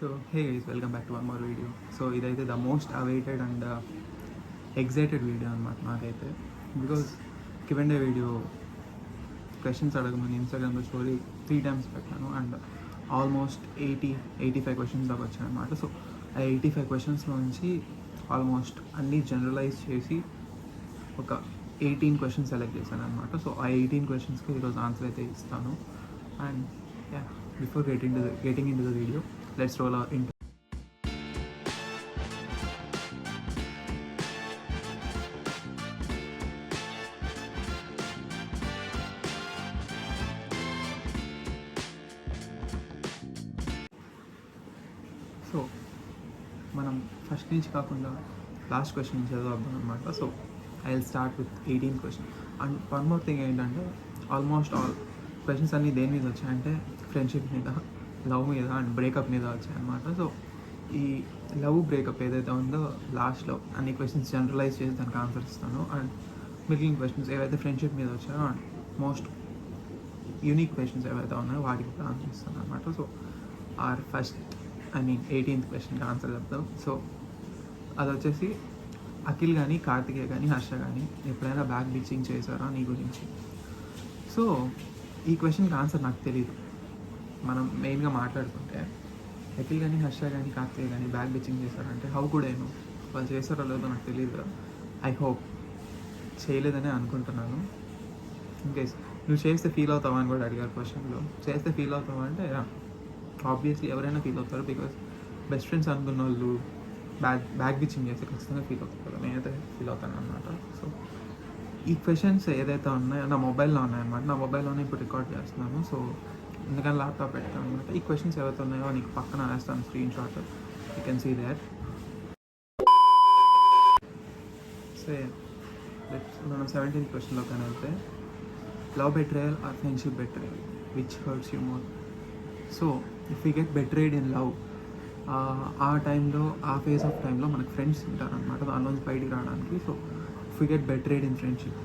So hey guys, welcome back to one more video. So ఇదైతే the most awaited and excited video అనమాట నాకైతే. Because given day video questions అడగమని ఇన్స్టాగ్రామ్లో story 3 times పెట్టాను and almost 85 questions దాకా వచ్చాయి అనమాట. సో ఆ 85 క్వశ్చన్స్లో నుంచి ఆల్మోస్ట్ అన్నీ జనరలైజ్ చేసి ఒక 18 క్వశ్చన్స్ సెలెక్ట్ చేశాను అనమాట. సో ఆ 18 క్వశ్చన్స్కి ఈరోజు ఆన్సర్ అయితే ఇస్తాను. And yeah, before getting in to the video, let's roll our intro. So మనం ఫస్ట్ నుంచి కాకుండా లాస్ట్ క్వశ్చన్ నుంచి చదువుదాం అనమాట. So I will start with 18 question. And one more thing ఏంటంటే, ఆల్మోస్ట్ ఆల్ క్వశ్చన్స్ అన్నీ దేని మీద వచ్చాయంటే ఫ్రెండ్షిప్ మీద, లవ్ మీద అండ్ బ్రేకప్ మీద వచ్చాయన్నమాట. సో ఈ లవ్ బ్రేకప్ ఏదైతే ఉందో లాస్ట్లో అన్ని క్వశ్చన్స్ జనరలైజ్ చేసి దానికి ఆన్సర్ ఇస్తాను. అండ్ మిగిలిన క్వశ్చన్స్ ఏవైతే ఫ్రెండ్షిప్ మీద వచ్చాయో అండ్ మోస్ట్ యూనిక్ క్వశ్చన్స్ ఏవైతే ఉన్నాయో వాటికి ఆన్సర్ ఇస్తాను అనమాట. సో ఆర్ ఫస్ట్ 18th క్వశ్చన్కి ఆన్సర్ చెప్తాం. సో అది వచ్చేసి, అఖిల్ కానీ కార్తికేయ కానీ హర్ష కానీ ఎప్పుడైనా బ్యాక్ బిచ్చింగ్ చేశారా నీ గురించి? సో ఈ క్వశ్చన్కి ఆన్సర్ నాకు తెలియదు. మనం మెయిన్గా మాట్లాడుకుంటే అఖిల్ కానీ హర్ష కానీ కార్తికేయ కానీ బ్యాక్ బిచ్చింగ్ చేశారంటే హౌ కూడా ఏమో వాళ్ళు చేస్తారో లేదో నాకు తెలియదు కదా. ఐ హోప్ చేయలేదని అనుకుంటున్నాను. ఇన్కేస్ నువ్వు చేస్తే ఫీల్ అవుతావా అని కూడా అడిగారు క్వశ్చన్లో. చేస్తే ఫీల్ అవుతావా అంటే ఆబ్వియస్లీ ఎవరైనా ఫీల్ అవుతారు. బికాస్ బెస్ట్ ఫ్రెండ్స్ అనుకున్న వాళ్ళు బ్యాక్ బిచ్చింగ్ చేస్తే ఖచ్చితంగా ఫీల్ అవుతారు కదా. నేనైతే ఫీల్ అవుతాను అనమాట. సో ఈ క్వశ్చన్స్ ఏదైతే ఉన్నాయో నా మొబైల్లో ఉన్నాయన్నమాట. నా మొబైల్లోనే ఇప్పుడు రికార్డ్ చేస్తున్నాను. సో ఎందుకని ల్యాప్టాప్ పెట్టాను అనమాట. ఈ క్వశ్చన్స్ ఏవైతే ఉన్నాయో నీకు పక్కన వేస్తాను screen shot, you can see there. So మనం 17th క్వశ్చన్లో కానీ వెళ్తే, love betrayal or friendship betrayal, which hurts you more? So if you get betrayed in love, ఆ టైంలో, ఆ ఫేజ్ ఆఫ్ టైంలో మనకు ఫ్రెండ్స్ ఉంటారనమాట దానిలోంచి బయటికి రావడానికి. So if you get betrayed in friendship,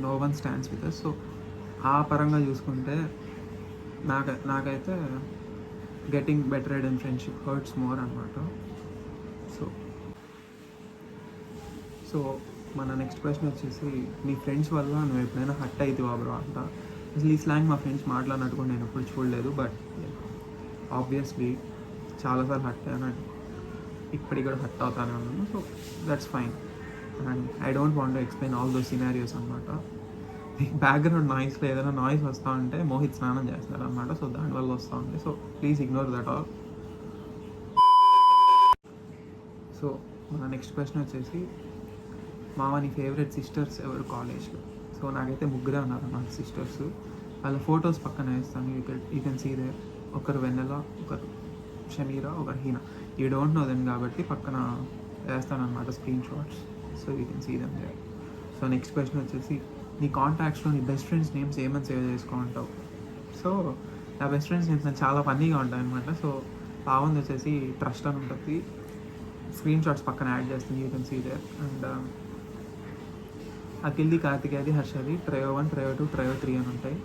no one stands with us. So ఆ పరంగా చూసుకుంటే నాకైతే getting betrayed in friendship hurts more అనమాట. సో మన నెక్స్ట్ క్వశ్చన్ వచ్చేసి, నీ ఫ్రెండ్స్ వల్ల నువ్వు ఎప్పుడైనా హర్ట్ అవుతావా బ్రో అంట. అసలు ఈ స్లాంగ్ మా ఫ్రెండ్స్ మాట్లాడినట్టు కూడా నేను ఎప్పుడు చూడలేదు. బట్ ఆబ్వియస్లీ చాలాసార్లు హర్ట్ అయ్యాను అండ్ ఇప్పటికి కూడా హర్ట్ అవుతానే ఉన్నాను. So that's fine. And I don't want to explain all those scenarios అనమాట. బ్యాక్గ్రౌండ్ నాయిస్లో ఏదైనా నాయిస్ వస్తూ ఉంటే మోహిత్ స్నానం చేస్తారు అనమాట. సో దానివల్ల వస్తూ ఉంది. So please ignore that all. So మన నెక్స్ట్ క్వశ్చన్ వచ్చేసి, మామ నీ ఫేవరెట్ సిస్టర్స్ ఎవరు కాలేజ్లో? సో నాకైతే ముగ్గురే ఉన్నారు అన్నమాట సిస్టర్స్. వాళ్ళ ఫొటోస్ పక్కన వేస్తాను. You can see there. ఒకరు వెన్నెల, ఒకరు షమీరా, ఒకరు Heena. You don't know them కాబట్టి పక్కన వేస్తాను అనమాట screen shots. So you can see them there. So next question వచ్చేసి, నీ కాంటాక్ట్స్లో నీ బెస్ట్ ఫ్రెండ్స్ నేమ్స్ ఏమని సేవ్ చేసుకుంటావు? సో నా బెస్ట్ ఫ్రెండ్స్ నేమ్స్ నాకు చాలా ఫన్నీగా ఉంటాయి అనమాట. సో పావంది వచ్చేసి ట్రస్ట్ అని ఉంటుంది. స్క్రీన్ షాట్స్ పక్కన యాడ్ చేస్తుంది, you can see there. And అఖిల్ది, కార్తికేయది, హర్షది ట్రయో 1, ట్రయో 2, ట్రయో 3 అని ఉంటాయి.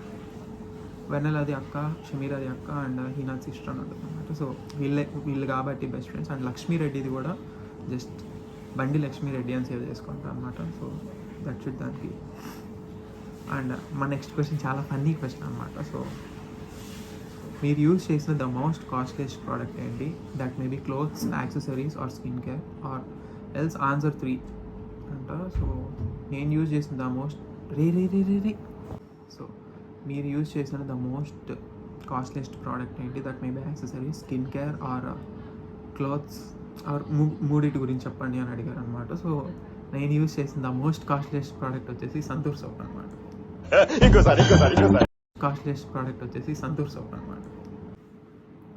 వెన్నెలది అక్క, షమీరాది అక్క అండ్ హీనాథ్ సిస్టర్ అని ఉంటుంది అనమాట. సో వీళ్ళు కాబట్టి బెస్ట్ ఫ్రెండ్స్. అండ్ లక్ష్మీరెడ్డిది కూడా జస్ట్ బండి లక్ష్మీరెడ్డి అని సేవ్ చేసుకుంటాను అనమాట. సో దట్ షుడ్ దానికి. అండ్ మా నెక్స్ట్ క్వశ్చన్ చాలా ఫన్నీ క్వశ్చన్ అనమాట. సో మీరు యూజ్ చేసిన ద మోస్ట్ కాస్ట్లీయెస్ట్ ప్రోడక్ట్ ఏంటి? That may be clothes, accessories or skin care or else answer 3 అంట. సో నేను యూజ్ చేసిన ద మోస్ట్ సో మీరు యూజ్ చేసిన ద మోస్ట్ కాస్ట్లీయెస్ట్ ప్రోడక్ట్ ఏంటి? That may be accessories, skin care or clothes or మూడిటి గురించి చెప్పండి అని అడిగారు అనమాట. సో నేను యూజ్ చేసిన ద మోస్ట్ కాస్ట్లీయెస్ట్ ప్రోడక్ట్ వచ్చేసి సంతూర్ సోప్ అనమాట. కాస్ట్లీయెస్ట్ ప్రోడక్ట్ వచ్చేసి సంతూర్ సోప్ అనమాట.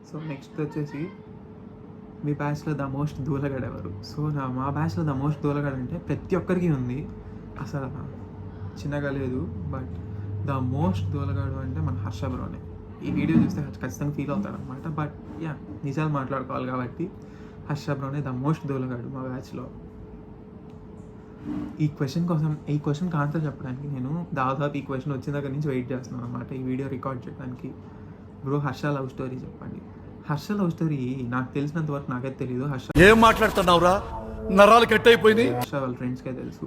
సో నెక్స్ట్ వచ్చేసి, మీ బ్యాచ్లో ద మోస్ట్ దూలగాడు ఎవరు? సో మా బ్యాచ్లో ద మోస్ట్ దూలగాడు అంటే ప్రతి ఒక్కరికి ఉంది, అసలు చిన్నగా లేదు. బట్ ద మోస్ట్ దూలగాడు అంటే మన హర్ష బ్రోనే. ఈ వీడియో చూస్తే ఖచ్చితంగా ఫీల్ అవుతాడు అనమాట. బట్ యా, నిజాలు మాట్లాడుకోవాలి కాబట్టి హర్ష బ్రోనే ద మోస్ట్ దూలగాడు మా బ్యాచ్లో. ఈ క్వశ్చన్కి ఆన్సర్ చెప్పడానికి నేను దాదాపు ఈ క్వశ్చన్ వచ్చిన దగ్గర నుంచి వెయిట్ చేస్తున్నాను అనమాట ఈ వీడియో రికార్డ్ చేయడానికి. బ్రో హర్ష లవ్ స్టోరీ చెప్పండి. హర్ష లవ్ స్టోరీ నాకు తెలిసినంత వరకు నాకైతే తెలియదు. ఏం మాట్లాడుతున్నావురా, నరాలు కట్ అయిపోయినాయి. హర్ష వాళ్ళ ఫ్రెండ్స్కే తెలుసు.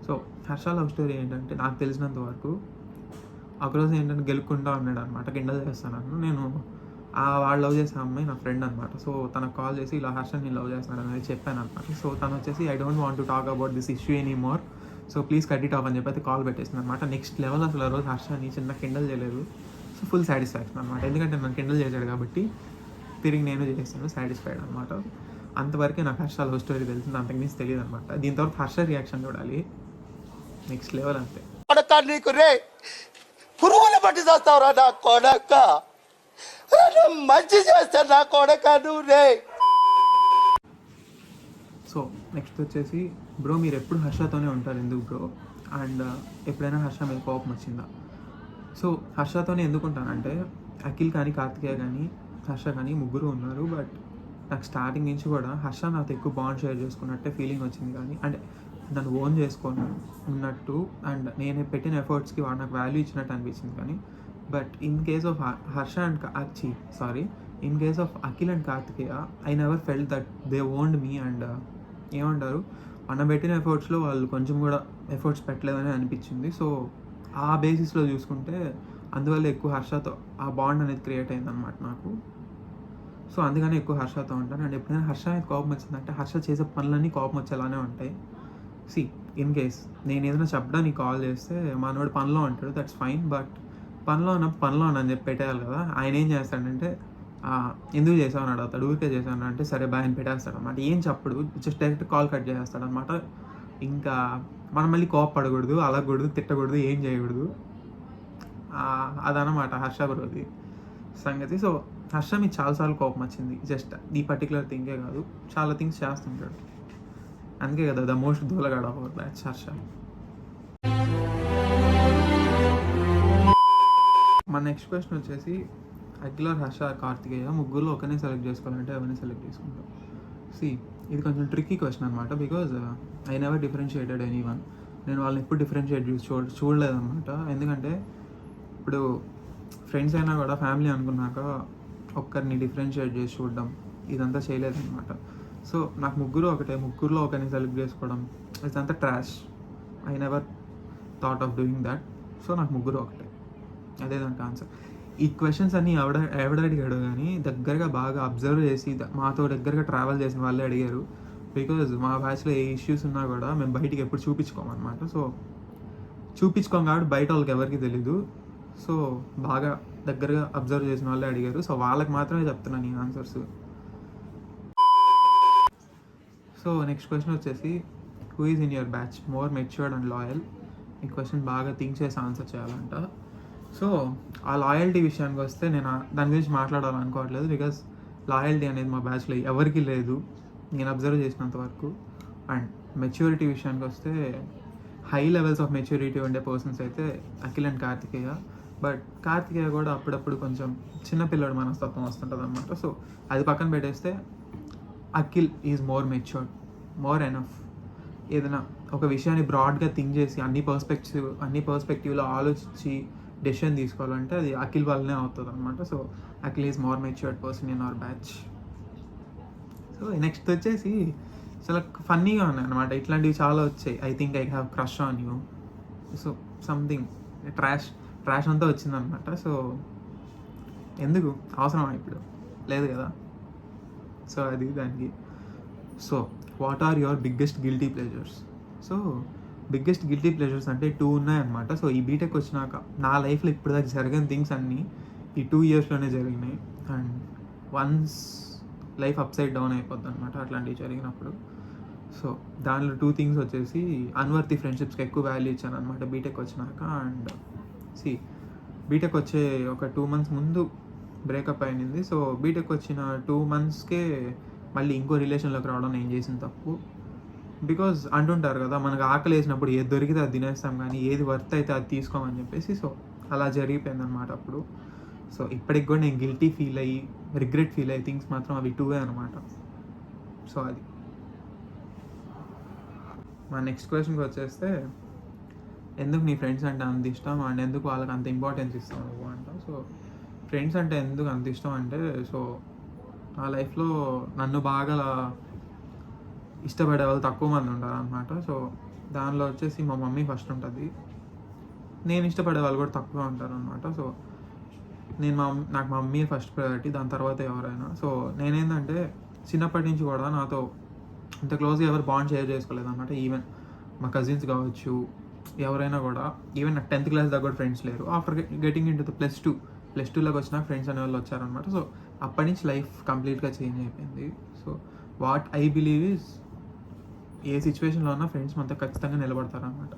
సో హర్ష లవ్ స్టోరీ ఏంటంటే నాకు తెలిసినంత వరకు ఒకరోజు ఏంటంటే గెలుక్కుంటా ఉన్నాడు అనమాట, కిండల్ చేస్తాను నేను. వాడు లవ్ చేసే అమ్మాయి నా ఫ్రెండ్ అనమాట. సో తనకు కాల్ చేసి ఇలా హర్ష నేను లవ్ చేస్తున్నాను అనేది చెప్పాను అనమాట. సో తను వచ్చేసి I don't want to talk about this issue any more, so please cut it of అని చెప్పి అయితే కాల్ పెట్టేసింది అనమాట. నెక్స్ట్ లెవెల్ అసలు ఆ రోజు హర్షని చిన్న కిండల్ చేయలేదు. సో ఫుల్ సాటిస్ఫాక్షన్ అనమాట, ఎందుకంటే నన్ను కిండల్ చేశాడు కాబట్టి తిరిగి నేను చేస్తాను, సాటిస్ఫైడ్ అనమాట. అంతవరకే నాకు హర్ష లవ్ స్టోరీ తెలిసింది, అంతకుమించి తెలియదు అనమాట. దీని తర్వాత హర్ష రియాక్షన్ చూడాలి, నెక్స్ట్ లెవెల్ అంతే. నీకు రే పురుగుల పట్టి చేస్తావురా నా కొడక, మంచి చేస్తా నా కొడక నువ్వు రే. సో నెక్స్ట్ వచ్చేసి బ్రో మీరు ఎప్పుడు హర్షతోనే ఉంటారు ఎందుకు బ్రో, అండ్ ఎప్పుడైనా హర్ష మీద కోపం వచ్చిందా? సో హర్షతోనే ఎందుకు ఉంటానంటే అఖిల్ కానీ కార్తికేయ కానీ హర్ష కానీ ముగ్గురు ఉన్నారు. బట్ నాకు స్టార్టింగ్ నుంచి కూడా హర్ష నాతో ఎక్కువ బాండ్ షేర్ చేసుకున్నట్టే ఫీలింగ్ వచ్చింది, కానీ అంటే నన్ను ఓన్ చేసుకొని ఉన్నట్టు అండ్ నేను పెట్టిన ఎఫర్ట్స్కి వాడు నాకు వాల్యూ ఇచ్చినట్టు అనిపించింది. కానీ but in case of Harsha and in case of Akhil and Karthikeya I never felt that they owned me. And ఏమంటారు, మనం పెట్టిన ఎఫర్ట్స్లో వాళ్ళు కొంచెం కూడా ఎఫర్ట్స్ పెట్టలేదని అనిపించింది. సో ఆ బేసిస్లో చూసుకుంటే అందువల్ల ఎక్కువ హర్షతో ఆ బాండ్ అనేది క్రియేట్ అయిందనమాట నాకు. సో అందుకని ఎక్కువ హర్షతో ఉంటాను. అండ్ ఎప్పుడైనా హర్ష మీద కోపం వచ్చిందంటే హర్ష చేసే పనులన్నీ కోపం వచ్చేలానే ఉంటాయి. ఇన్ కేస్ నేను ఏదైనా చెప్పడానికి కాల్ చేస్తే మనోడు పనిలో ఉంటాడు, దట్స్ ఫైన్. బట్ పనిలో అని చెప్పి పెట్టేయాలి కదా. ఆయన ఏం చేస్తాడంటే ఎందుకు చేసావు అని అడుగుతాడు, ఊరికే చేశాను అంటే సరే బాయ్ అని పెట్టేస్తాడు అనమాట. ఏం చెప్పడు, జస్ట్ డైరెక్ట్ కాల్ కట్ చేస్తాడు అనమాట. ఇంకా మనం మళ్ళీ కోపపడకూడదు, అలగకూడదు, తిట్టకూడదు, ఏం చేయకూడదు. అదనమాట హర్ష బ్రోది సంగతి. సో హర్ష మీకు చాలాసార్లు కోపం వచ్చింది, జస్ట్ ఈ పర్టికులర్ థింగే కాదు, చాలా థింగ్స్ చేస్తుంటాడు. అందుకే కదా ద మోస్ట్ దూలగాడు ఆఫ్ అవర్ బ్యాచ్ హర్ష. మన నెక్స్ట్ క్వశ్చన్ వచ్చేసి అఖిల్, హర్ష, కార్తికేయ ముగ్గురులో ఒకరిని సెలెక్ట్ చేసుకోవాలంటే ఎవరిని సెలెక్ట్ చేసుకుంటాం? ఇది కొంచెం ట్రిక్కీ క్వశ్చన్ అనమాట, because I never differentiated any one. నేను వాళ్ళని ఎప్పుడు డిఫరెన్షియేట్ చూడలేదన్నమాట. ఎందుకంటే ఇప్పుడు ఫ్రెండ్స్ అయినా కూడా ఫ్యామిలీ అనుకున్నాక ఒక్కరిని డిఫరెన్షియేట్ చేసి చూడడం ఇదంతా చేయలేదన్నమాట. సో నాకు ముగ్గురు ఒకటే, ముగ్గురులో ఒకరిని సెలెక్ట్ చేసుకోవడం ఇదంతా trash. I never thought of doing that. So నాకు ముగ్గురు ఒకటే, అదే దానికి ఆన్సర్. ఈ క్వశ్చన్స్ అన్నీ ఎవడ అడిగాడు కానీ దగ్గరగా బాగా అబ్జర్వ్ చేసి మాతో దగ్గరగా ట్రావెల్ చేసిన వాళ్ళే అడిగారు. బికాజ్ మా బ్యాచ్లో ఏ ఇష్యూస్ ఉన్నా కూడా మేము బయటికి ఎప్పుడు చూపించుకోమన్నమాట. సో చూపించుకోం కాబట్టి బయట వాళ్ళకి ఎవరికి తెలీదు. సో బాగా దగ్గరగా అబ్జర్వ్ చేసిన వాళ్ళే అడిగారు. సో వాళ్ళకి మాత్రమే చెప్తున్నాను ఈ ఆన్సర్స్. సో నెక్స్ట్ క్వశ్చన్ వచ్చేసి who is in your batch more matured and loyal? ఈ క్వశ్చన్ బాగా థింక్ చేసి ఆన్సర్ చేయాలంట. సో ఆ లాయల్టీ విషయానికి వస్తే నేను దాని గురించి మాట్లాడాలనుకోవట్లేదు, బికాజ్ లాయల్టీ అనేది మా బ్యాచ్లో ఎవరికి లేదు నేను అబ్జర్వ్ చేసినంత వరకు. అండ్ మెచ్యూరిటీ విషయానికి వస్తే హై లెవెల్స్ ఆఫ్ మెచ్యూరిటీ ఉండే పర్సన్స్ అయితే అఖిల్ అండ్ కార్తికేయ. బట్ కార్తికేయ కూడా అప్పుడప్పుడు కొంచెం చిన్నపిల్లడు మనస్తత్వం వస్తుంటుంది అనమాట. సో అది పక్కన పెట్టేస్తే Akhil is more matured, more enough. ఏదైనా ఒక విషయాన్ని బ్రాడ్గా థింక్ చేసి అన్ని పర్స్పెక్టివ్లో ఆలోచించి డెసిషన్ తీసుకోవాలంటే అది అఖిల్ వల్లనే అవుతుంది అనమాట. So Akhil is more matured person in our batch. So next వచ్చేసి చాలా ఫన్నీగా ఉన్నాయి అనమాట, ఇట్లాంటివి చాలా వచ్చాయి. I think I have crush on you. So something trash అంతా వచ్చిందనమాట. సో ఎందుకు అవసరమా ఇప్పుడు? లేదు కదా. సో అది దానికి. So what are your biggest guilty pleasures? So biggest guilty pleasures అంటే 2 ఉన్నాయన్నమాట. సో ఈ బీటెక్ వచ్చినాక నా లైఫ్లో ఇప్పటిదాకా జరిగిన థింగ్స్ అన్నీ ఈ 2 ఇయర్స్లోనే జరిగినాయి. And one's life upside down అయిపోద్ది అనమాట అట్లాంటివి జరిగినప్పుడు. సో దానిలో 2 థింగ్స్ వచ్చేసి అన్వర్తి ఫ్రెండ్షిప్స్కి ఎక్కువ వాల్యూ ఇచ్చాను అనమాట బీటెక్ వచ్చినాక. అండ్ బీటెక్ వచ్చే ఒక 2 months ముందు బ్రేకప్ అయింది. సో బీటెక్ వచ్చిన 2 monthsకే మళ్ళీ ఇంకో రిలేషన్లోకి రావడం నేను చేసిన తప్పు. బికాజ్ అంటుంటారు కదా, మనకు ఆకలి వేసినప్పుడు ఏది దొరికితే అది తినేస్తాం, కానీ ఏది వర్త్ అయితే అది తీసుకోమని చెప్పేసి. సో అలా జరిగిపోయిందనమాట అప్పుడు. సో ఇప్పటికి కూడా నేను గిల్టీ ఫీల్ అయ్యి రిగ్రెట్ ఫీల్ అయ్యి థింగ్స్ మాత్రం అవి 2 అనమాట. సో అది. మా నెక్స్ట్ క్వశ్చన్కి వచ్చేస్తే ఎందుకు నీ ఫ్రెండ్స్ అంటే అంత ఇష్టం అండ్ ఎందుకు వాళ్ళకి అంత ఇంపార్టెన్స్ ఇస్తావు నువ్వు అంట. సో ఫ్రెండ్స్ అంటే ఎందుకు అంత ఇష్టం అంటే, సో నా లైఫ్లో నన్ను బాగా ఇష్టపడే వాళ్ళు తక్కువ మంది ఉంటారు అనమాట. సో దానిలో వచ్చేసి మా మమ్మీ ఫస్ట్ ఉంటుంది, నేను ఇష్టపడే వాళ్ళు కూడా తక్కువ ఉంటారు అనమాట. సో నాకు మా మమ్మీ ఫస్ట్ ప్రయారిటీ, దాని తర్వాత ఎవరైనా. సో నేనేంటంటే చిన్నప్పటి నుంచి కూడా నాతో ఇంత క్లోజ్గా ఎవరు బాండ్ షేర్ చేసుకోలేదు అనమాట. ఈవెన్ మా కజిన్స్ కావచ్చు, ఎవరైనా కూడా, ఈవెన్ నాకు 10th క్లాస్ దాకా కూడా ఫ్రెండ్స్ లేరు. After getting in to the plus టూలోకి వచ్చిన ఫ్రెండ్స్ అనే వాళ్ళు వచ్చారనమాట. సో అప్పటి నుంచి లైఫ్ కంప్లీట్గా చేంజ్ అయిపోయింది. So what I believe is a సిచ్యువేషన్లో ఉన్నా ఫ్రెండ్స్ మనతో ఖచ్చితంగా నిలబడతారనమాట.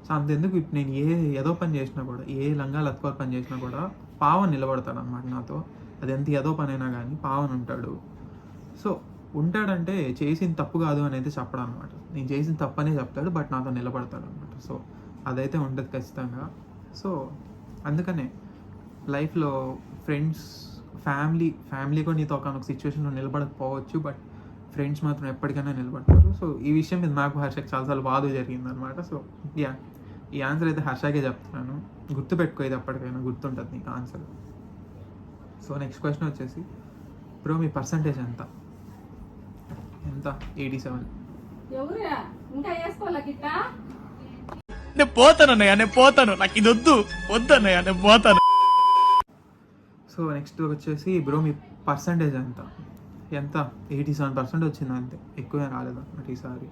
సో అంతెందుకు నేను ఏదో పని చేసినా కూడా, ఏ లంగాలు అత్తుకోర పని చేసినా కూడా పావన్ నిలబడతాడు అనమాట నాతో. అది ఎంత ఏదో పని అయినా కానీ పావన్ ఉంటాడు. సో ఉంటాడంటే చేసిన తప్పు కాదు అని అయితే చెప్పడం అనమాట. నేను చేసిన తప్పు అనే చెప్తాడు, బట్ నాతో నిలబడతాడు అనమాట. సో అదైతే ఉంటుంది ఖచ్చితంగా. సో అందుకనే లైఫ్లో ఫ్రెండ్స్, ఫ్యామిలీ కూడా నీతో ఒక సిచ్యువేషన్లో నిలబడకపోవచ్చు, బట్ ఫ్రెండ్స్ మాత్రం ఎప్పటికైనా నిలబడతారు. సో ఈ విషయం మీద నాకు హర్షకి చాలాసార్లు బాధ జరిగిందనమాట. సో ఈ ఆన్సర్ అయితే హర్షకే చెప్తున్నాను, గుర్తుపెట్టుకో, ఇది ఎప్పటికైనా గుర్తుంటుంది నీకు ఆన్సర్. సో నెక్స్ట్ క్వశ్చన్ వచ్చేసి, బ్రో మీ పర్సంటేజ్ ఎంత? 87. ఎవరా ఇంకా వేసుకోవాలా గిట్ట? నేను పోతాను, నాకు ఇది వద్దన్నయ్య, నేను పోతాను. సో నెక్స్ట్ వచ్చేసి, బ్రో మీ పర్సంటేజ్ ఎంత? 87% వచ్చింది అంతే, ఎక్కువే రాలేదు అన్నమాట ఈసారి.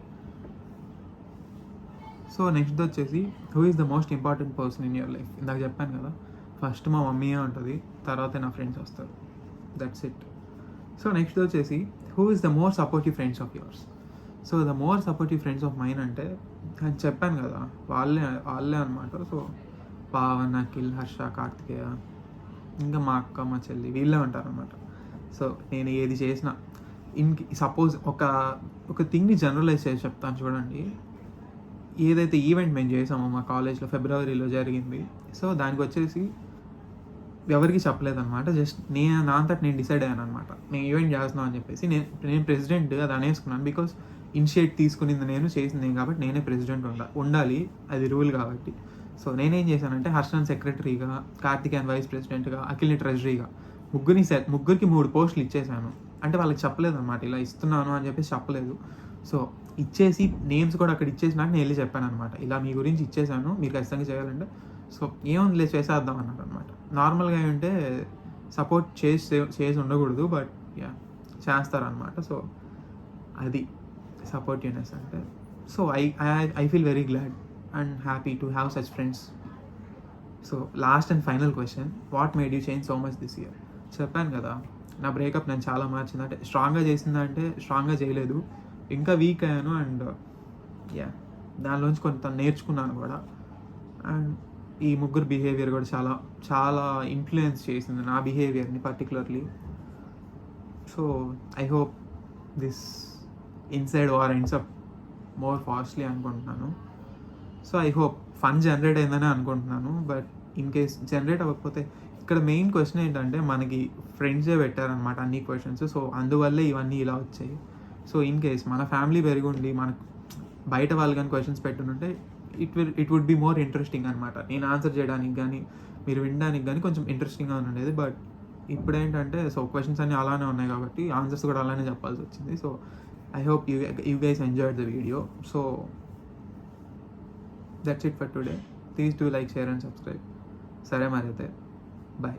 సో నెక్స్ట్ వచ్చేసి, who is the most important person in your life? ఇందాక చెప్పాను కదా, ఫస్ట్ మా మమ్మీయే ఉంటుంది, తర్వాత నా ఫ్రెండ్స్ వస్తారు. That's it. సో నెక్స్ట్ వచ్చేసి, who is the more supportive friends of yours? So the more supportive friends of mine అంటే నేను చెప్పాను కదా, వాళ్ళే అనమాట. సో పావన్, అఖిల్, హర్ష, కార్తికేయ, ఇంకా మా అక్క, మా చెల్లి, వీళ్ళే ఉంటారనమాట. సో నేను ఏది చేసినా, సపోజ్ ఒక థింగ్ని జనరలైజ్ చేసి చెప్తాను చూడండి. ఏదైతే ఈవెంట్ మేము చేసామో మా కాలేజ్లో ఫిబ్రవరిలో జరిగింది, సో దానికి వచ్చేసి ఎవరికి చెప్పలేదన్నమాట. జస్ట్ నా అంతటా నేను డిసైడ్ అయ్యాను అనమాట, నేను ఈవెంట్ చేస్తున్నాను అని చెప్పేసి. నేను ప్రెసిడెంట్ అది అనేసుకున్నాను, బికాస్ ఇనిషియేట్ తీసుకునింది నేను, చేసింది నేను, కాబట్టి నేనే ప్రెసిడెంట్ ఉండాలి, అది రూల్ కాబట్టి. సో నేనేం చేశానంటే, హర్షన్ సెక్రటరీగా, కార్తికేయన్ వైస్ ప్రెసిడెంట్గా, అఖిల్ని ట్రెజరీగా, ముగ్గురికి 3 పోస్టులు ఇచ్చేసాను. అంటే వాళ్ళకి చెప్పలేదు అనమాట, ఇలా ఇస్తున్నాను అని చెప్పేసి చెప్పలేదు. సో ఇచ్చేసి నేమ్స్ కూడా అక్కడ ఇచ్చేసినాక నేను వెళ్ళి చెప్పాను అనమాట, ఇలా మీ గురించి ఇచ్చేసాను, మీరు ఖచ్చితంగా చేయాలంటే. సో ఏముంది చేసేద్దాం అన్నాడు అనమాట. నార్మల్గా ఏంటంటే సపోర్ట్ చేసి ఉండకూడదు, బట్ చేస్తారనమాట. సో అది సపోర్టివ్నెస్ అంటే. So I feel very glad and happy to have such friends. So last and final question, what made you change so much this year? చెప్పాను కదా, నా బ్రేకప్ నేను చాలా మార్చింది. అంటే స్ట్రాంగ్గా చేసిందంటే స్ట్రాంగ్గా చేయలేదు, ఇంకా వీక్ అయ్యాను. అండ్ దానిలోంచి కొంత నేర్చుకున్నాను కూడా. అండ్ ఈ ముగ్గురు బిహేవియర్ కూడా చాలా చాలా ఇన్ఫ్లుయెన్స్ చేసింది నా బిహేవియర్ని particularly. So I hope this inside war ends up more fastly అనుకుంటున్నాను. So I hope fun generate అయిందని అనుకుంటున్నాను. బట్ ఇన్ కేస్ జనరేట్ అవ్వకపోతే, ఇక్కడ మెయిన్ క్వశ్చన్ ఏంటంటే, మనకి ఫ్రెండ్సే పెట్టారనమాట అన్ని క్వశ్చన్స్. సో అందువల్లే ఇవన్నీ ఇలా వచ్చాయి. సో ఇన్ కేస్ మన ఫ్యామిలీ పెరిగి మనకు బయట వాళ్ళు కానీ క్వశ్చన్స్ పెట్టుంటే it would be more interesting అనమాట. నేను ఆన్సర్ చేయడానికి కానీ మీరు వినడానికి కానీ కొంచెం ఇంట్రెస్టింగ్గా ఉండేది. బట్ ఇప్పుడు ఏంటంటే, సో క్వశ్చన్స్ అన్నీ అలానే ఉన్నాయి కాబట్టి ఆన్సర్స్ కూడా అలానే చెప్పాల్సి వచ్చింది. So I hope you guys enjoyed the video. So that's it for today. Please do like, share and subscribe. సరే మరి అయితే బాయ్.